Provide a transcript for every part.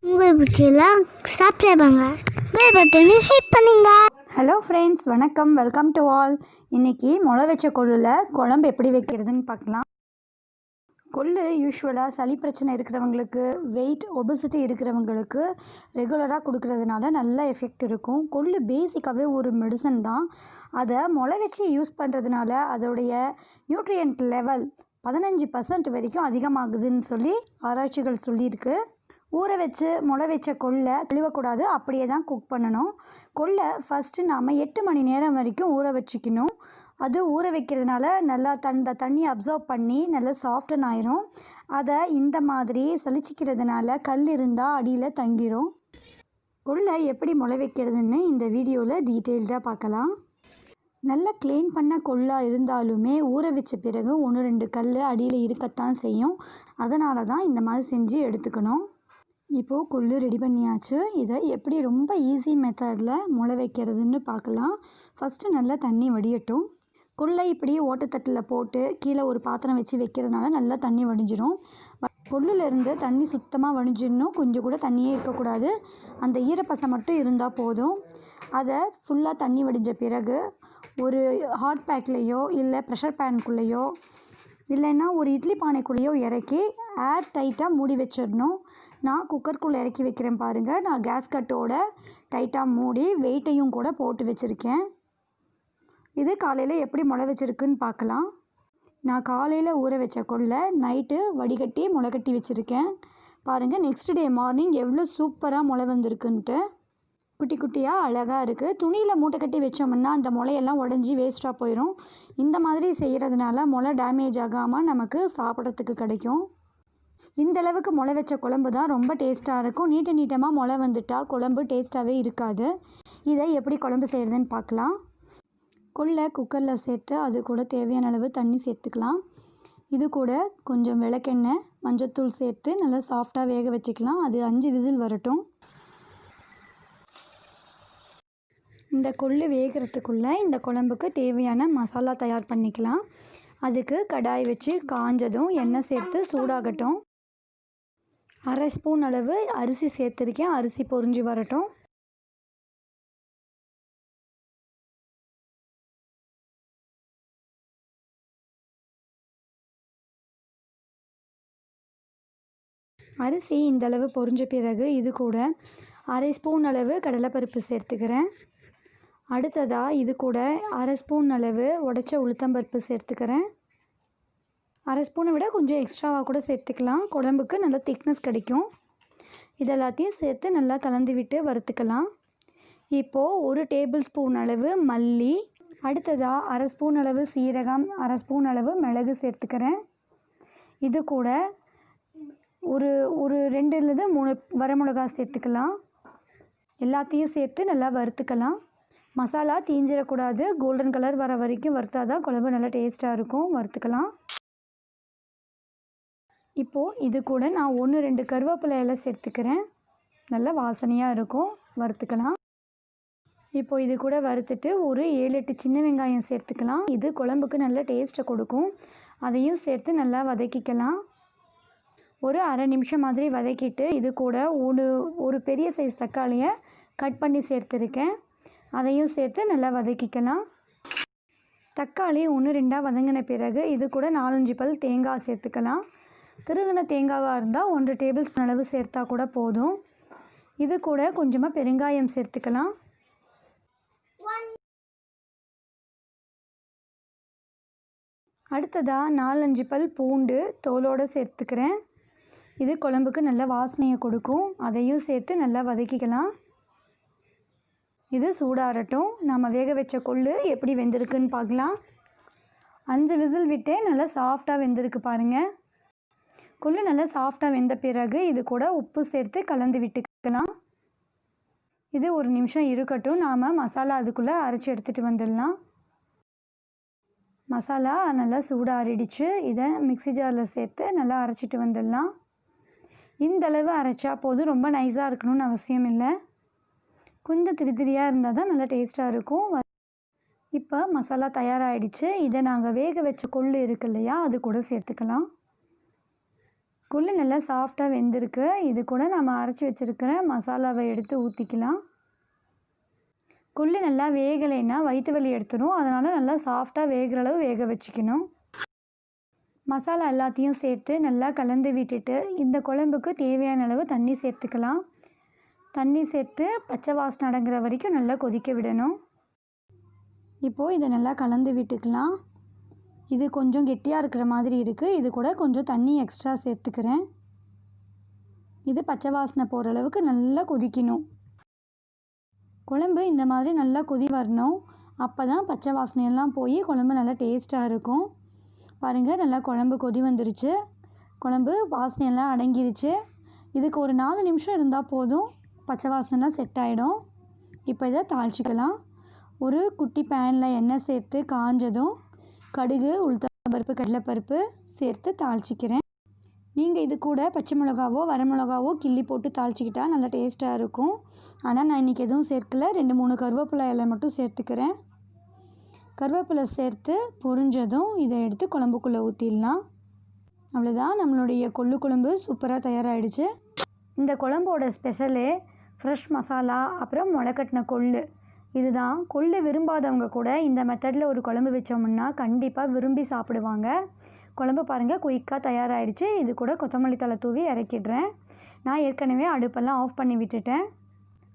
உங்களுக்கு பிடிச்சலாம் சப்ஸ்கிரைப் பண்ணுங்க, பெல் பட்டனை ஹிட் பண்ணுங்க. ஹலோ ஃப்ரெண்ட்ஸ், வணக்கம், வெல்கம் டு ஆல். இன்றைக்கி முளை வச்ச கொள்ளில் குழம்பு எப்படி வைக்கிறதுன்னு பார்க்கலாம். கொள்ளு யூஸ்வலாக சளி பிரச்சனை இருக்கிறவங்களுக்கு, வெயிட் ஒபசிட்டி இருக்கிறவங்களுக்கு ரெகுலராக கொடுக்கறதுனால நல்ல எஃபெக்ட் இருக்கும். கொள்ளு பேசிக்காகவே ஒரு மெடிசன் தான். அதை முளை வச்சு யூஸ் பண்ணுறதுனால அதோடைய நியூட்ரியன்ட் லெவல் 15% வரைக்கும் அதிகமாகுதுன்னு சொல்லி ஆராய்ச்சிகள் சொல்லியிருக்கு. ஊற வச்சு முளை வச்ச கொள்ளை கழுவக்கூடாது, அப்படியே தான் குக் பண்ணணும். கொள்ளை ஃபஸ்ட்டு நாம் 8 மணி நேரம் வரைக்கும் ஊற வச்சுக்கணும். அது ஊற வைக்கிறதுனால நல்லா தண்ணியை அப்சர்வ் பண்ணி நல்லா சாஃப்டன் ஆயிரும். அதை இந்த மாதிரி சலிச்சிக்கிறதுனால கல் இருந்தால் அடியில் தங்கிரும். கொள்ளை எப்படி முளை வைக்கிறதுன்னு இந்த வீடியோவில் டீட்டெயில்டாக பார்க்கலாம். நல்லா க்ளீன் பண்ண கொள்ளாக இருந்தாலுமே ஊற வச்ச பிறகு 1-2 கல் அடியில் இருக்கத்தான் செய்யும். அதனால தான் இந்த மாதிரி செஞ்சு எடுத்துக்கணும். இப்போது கொள்ளு ரெடி பண்ணியாச்சு. இதை எப்படி ரொம்ப ஈஸி மெத்தடில் முளை வைக்கிறதுன்னு பார்க்கலாம். ஃபஸ்ட்டு நல்லா தண்ணி வடியட்டும். கொள்ளை இப்படி ஓட்டத்தட்டில் போட்டு கீழே ஒரு பாத்திரம் வச்சு வைக்கிறதுனால நல்லா தண்ணி வடிஞ்சிடும். கொள்ளுலேருந்து தண்ணி சுத்தமாக வடிஞ்சிடணும். கொஞ்சம் கூட தண்ணியே இருக்கக்கூடாது. அந்த ஈரப்பசை மட்டும் இருந்தால் போதும். அதை ஃபுல்லாக தண்ணி வடிஞ்ச பிறகு ஒரு ஹாட் பேக்லேயோ இல்லை ப்ரெஷர் பேனுக்குள்ளேயோ இல்லைன்னா ஒரு இட்லி பானைக்குள்ளேயோ இறக்கி ஏர் டைட்டாக மூடி வச்சிடணும். நான் குக்கருக்குள்ளே இறக்கி வைக்கிறேன் பாருங்கள். நான் கேஸ் கட்டோட டைட்டாக மூடி வெயிட்டையும் கூட போட்டு வச்சுருக்கேன். இது காலையில் எப்படி முளை வச்சுருக்குன்னு பார்க்கலாம். நான் காலையில் ஊற வச்ச கொள்ளை நைட்டு வடிகட்டி முளை கட்டி வச்சுருக்கேன் பாருங்கள். நெக்ஸ்ட் டே மார்னிங் எவ்வளோ சூப்பராக முளை வந்திருக்குன்ட்டு. குட்டி குட்டியாக அழகாக இருக்குது. துணியில் மூட்டை கட்டி வச்சோம்னா அந்த முளையெல்லாம் உடஞ்சி வேஸ்ட்டாக போயிடும். இந்த மாதிரி செய்கிறதுனால முளை டேமேஜ் ஆகாமல் நமக்கு சாப்பிட்றதுக்கு கிடைக்கும். இந்தளவுக்கு முளை வச்ச குழம்பு தான் ரொம்ப டேஸ்ட்டாக இருக்கும். நீட்டமாக முளை வந்துட்டால் குழம்பு டேஸ்ட்டாகவே இருக்காது. இதை எப்படி குழம்பு செய்கிறதுன்னு பார்க்கலாம். கொள்ளை குக்கரில் சேர்த்து அது கூட தேவையான அளவு தண்ணி சேர்த்துக்கலாம். இது கூட கொஞ்சம் விளக்கெண்ணெய், மஞ்சத்தூள் சேர்த்து நல்லா சாஃப்டாக வேக வச்சுக்கலாம். அது 5 விசில் வரட்டும். இந்த கொள்ளு வேகிறதுக்குள்ளே இந்த குழம்புக்கு தேவையான மசாலா தயார் பண்ணிக்கலாம். அதுக்கு கடாய் வச்சு காஞ்சதும் எண்ணெய் சேர்த்து சூடாகட்டும். 1/2 ஸ்பூன் அளவு அரிசி சேர்த்துருக்கேன். அரிசி பொரிஞ்சு வரட்டும். அரிசி இந்தளவு பொரிஞ்ச பிறகு இது கூட 1/2 ஸ்பூன் அளவு கடலைப்பருப்பு சேர்த்துக்கிறேன். அடுத்ததாக இது கூட 1/2 ஸ்பூன் அளவு உடைச்ச உளுத்தம்பருப்பு சேர்த்துக்கிறேன். 1/2 ஸ்பூனை விட கொஞ்சம் எக்ஸ்ட்ராவாக கூட சேர்த்துக்கலாம். குழம்புக்கு நல்ல திக்னஸ் கிடைக்கும். இதெல்லாத்தையும் சேர்த்து நல்லா கலந்து விட்டு வறுத்துக்கலாம். இப்போது 1 டேபிள் ஸ்பூன் அளவு மல்லி, அடுத்ததாக 1/2 ஸ்பூன் அளவு சீரகம், 1/2 ஸ்பூன் அளவு மிளகு சேர்த்துக்கிறேன். இது கூட ஒரு 2-3 வரமிளகாய் சேர்த்துக்கலாம். எல்லாத்தையும் சேர்த்து நல்லா வறுத்துக்கலாம். மசாலா தீஞ்சிடக்கூடாது. கோல்டன் கலர் வர வரைக்கும் வறுத்தா தான் குழம்பு நல்லா டேஸ்ட்டாக இருக்கும். வறுத்துக்கலாம். இப்போது இது கூட நான் 1-2 கருவேப்பிலை இலை சேர்த்துக்கிறேன். நல்லா வாசனையாக இருக்கும். வறுத்துக்கலாம். இப்போது இது கூட வறுத்துட்டு ஒரு 7-8 சின்ன வெங்காயம் சேர்த்துக்கலாம். இது குழம்புக்கு நல்ல டேஸ்ட்டை கொடுக்கும். அதையும் சேர்த்து நல்லா வதக்கிக்கலாம். ஒரு 1/2 நிமிஷம் மாதிரி வதக்கிட்டு இது கூட ஒரு பெரிய சைஸ் தக்காளியை கட் பண்ணி சேர்த்துருக்கேன். அதையும் சேர்த்து நல்லா வதக்கிக்கலாம். தக்காளி 1-2 வதங்கின பிறகு இது கூட 4-5 பல் தேங்காய் சேர்த்துக்கலாம். திருகின தேங்காவாக இருந்தால் 1 டேபிள் ஸ்பூன் அளவு சேர்த்தா கூட போதும். இது கூட கொஞ்சமாக பெருங்காயம் சேர்த்துக்கலாம். அடுத்ததாக 4-5 பல் பூண்டு தோலோடு சேர்த்துக்கிறேன். இது குழம்புக்கு நல்ல வாசனையை கொடுக்கும். அதையும் சேர்த்து நல்லா வதக்கிக்கலாம். இது சூடாகட்டும். நம்ம வேக வச்ச கொள்ளு எப்படி வெந்திருக்குன்னு பார்க்கலாம். 5 விசில் விட்டே நல்லா சாஃப்டாக வெந்திருக்கு பாருங்கள். கொள்ளு நல்லா சாஃப்டாக வெந்த பிறகு இது கூட உப்பு சேர்த்து கலந்து விட்டுக்கலாம். இது 1 நிமிஷம் இருக்கட்டும். நாம் மசாலா அதுக்குள்ளே அரைச்சி எடுத்துகிட்டு வந்துடலாம். மசாலா நல்லா சூடாறிடுச்சு. இதை மிக்ஸி ஜாரில் சேர்த்து நல்லா அரைச்சிட்டு வந்துடலாம். இந்தளவு அரைச்சா போதும். ரொம்ப நைஸாக இருக்கணும்னு அவசியம் இல்லை. கொஞ்சம் திரியாக இருந்தால் தான் நல்லா டேஸ்ட்டாக இருக்கும். இப்போ மசாலா தயாராகிடுச்சு. இதை நாங்கள் வேக வச்ச கொள்ளு இருக்கு இல்லையா, அது கூட சேர்த்துக்கலாம். கொள்ளு நல்லா சாஃப்டாக வெந்திருக்கு. இது கூட நம்ம அரைச்சி வச்சுருக்கிற மசாலாவை எடுத்து ஊற்றிக்கலாம். கொள்ளு நல்லா வேகலைன்னா வயிற்று வலி எடுத்துடும். அதனால் நல்லா சாஃப்டாக வேகிற அளவு வேக வச்சுக்கணும். மசாலா எல்லாத்தையும் சேர்த்து நல்லா கலந்து விட்டுட்டு இந்த குழம்புக்கு தேவையான அளவு தண்ணி சேர்த்துக்கலாம். தண்ணி சேர்த்து பச்சை வாசனை அடங்குற வரைக்கும் நல்லா கொதிக்க விடணும். இப்போது இதை நல்லா கலந்து விட்டுக்கலாம். இது கொஞ்சம் கெட்டியாக இருக்கிற மாதிரி இருக்குது. இது கூட கொஞ்சம் தண்ணி எக்ஸ்ட்ரா சேர்த்துக்கிறேன். இது பச்சை வாசனை போகிற அளவுக்கு நல்லா கொதிக்கணும். குழம்பு இந்த மாதிரி நல்லா கொதி வரணும். அப்போ தான் பச்சை வாசனையெல்லாம் போய் குழம்பு நல்லா டேஸ்ட்டாக இருக்கும். பாருங்கள், நல்லா குழம்பு கொதி வந்துருச்சு. குழம்பு வாசனையெல்லாம் அடங்கிருச்சு. இதுக்கு ஒரு 4 நிமிஷம் இருந்தால் போதும். பச்சை வாசனைலாம் செட் ஆகிடும். இப்போ இதை தாளிச்சிக்கலாம். ஒரு குட்டி பேனில் எண்ணெய் சேர்த்து காஞ்சதும் கடுகு, உளுத்தம்பருப்பு, கடலைப்பருப்பு சேர்த்து தாளிச்சிக்கிறேன். நீங்கள் இது கூட பச்சை மிளகாவோ வரமிளகாவோ கிள்ளி போட்டு தாளிச்சிக்கிட்டா நல்லா டேஸ்ட்டாக இருக்கும். ஆனால் நான் இன்றைக்கி எதுவும் சேர்க்கல. 2-3 கருவேப்பிலை இலை மட்டும் சேர்த்துக்கிறேன். கருவேப்பிலை சேர்த்து பொரிஞ்சதும் இதை எடுத்து குழம்புக்குள்ளே ஊற்றிடலாம். அவ்வளோதான், நம்மளுடைய கொள்ளு குழம்பு சூப்பராக தயாராகிடுச்சு. இந்த குழம்போட ஸ்பெஷலே ஃப்ரெஷ் மசாலா, அப்புறம் முளைக்கட்டின கொள்ளு. இதுதான். கொள்ளு விரும்பாதவங்க கூட இந்த மெத்தடில் ஒரு குழம்பு வச்சோம்னா கண்டிப்பாக விரும்பி சாப்பிடுவாங்க. குழம்பு பாருங்கள், குயிக்காக தயாராகிடுச்சு. இது கூட கொத்தமல்லி தழை தூவி இறக்கிடுறேன். நான் ஏற்கனவே அடுப்பெல்லாம் ஆஃப் பண்ணி விட்டுட்டேன்.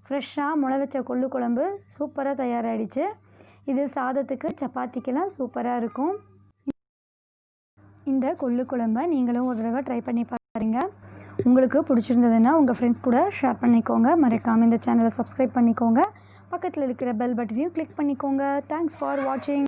ஃப்ரெஷ்ஷாக முளை வச்ச கொள்ளு குழம்பு சூப்பராக தயாராகிடுச்சு. இது சாதத்துக்கு, சப்பாத்திக்கெல்லாம் சூப்பராக இருக்கும். இந்த கொள்ளு குழம்பை நீங்களும் ஒரு தடவை ட்ரை பண்ணி பாருங்கள். உங்களுக்கு பிடிச்சிருந்ததுன்னா உங்கள் ஃப்ரெண்ட்ஸ் கூட ஷேர் பண்ணிக்கோங்க. மறக்காமல் இந்த சேனலை சப்ஸ்கிரைப் பண்ணிக்கோங்க. பக்கத்தில் இருக்கிற பெல் பட்டனையும் கிளிக் பண்ணிக்கோங்க. தேங்க்ஸ் ஃபார் வாட்சிங்.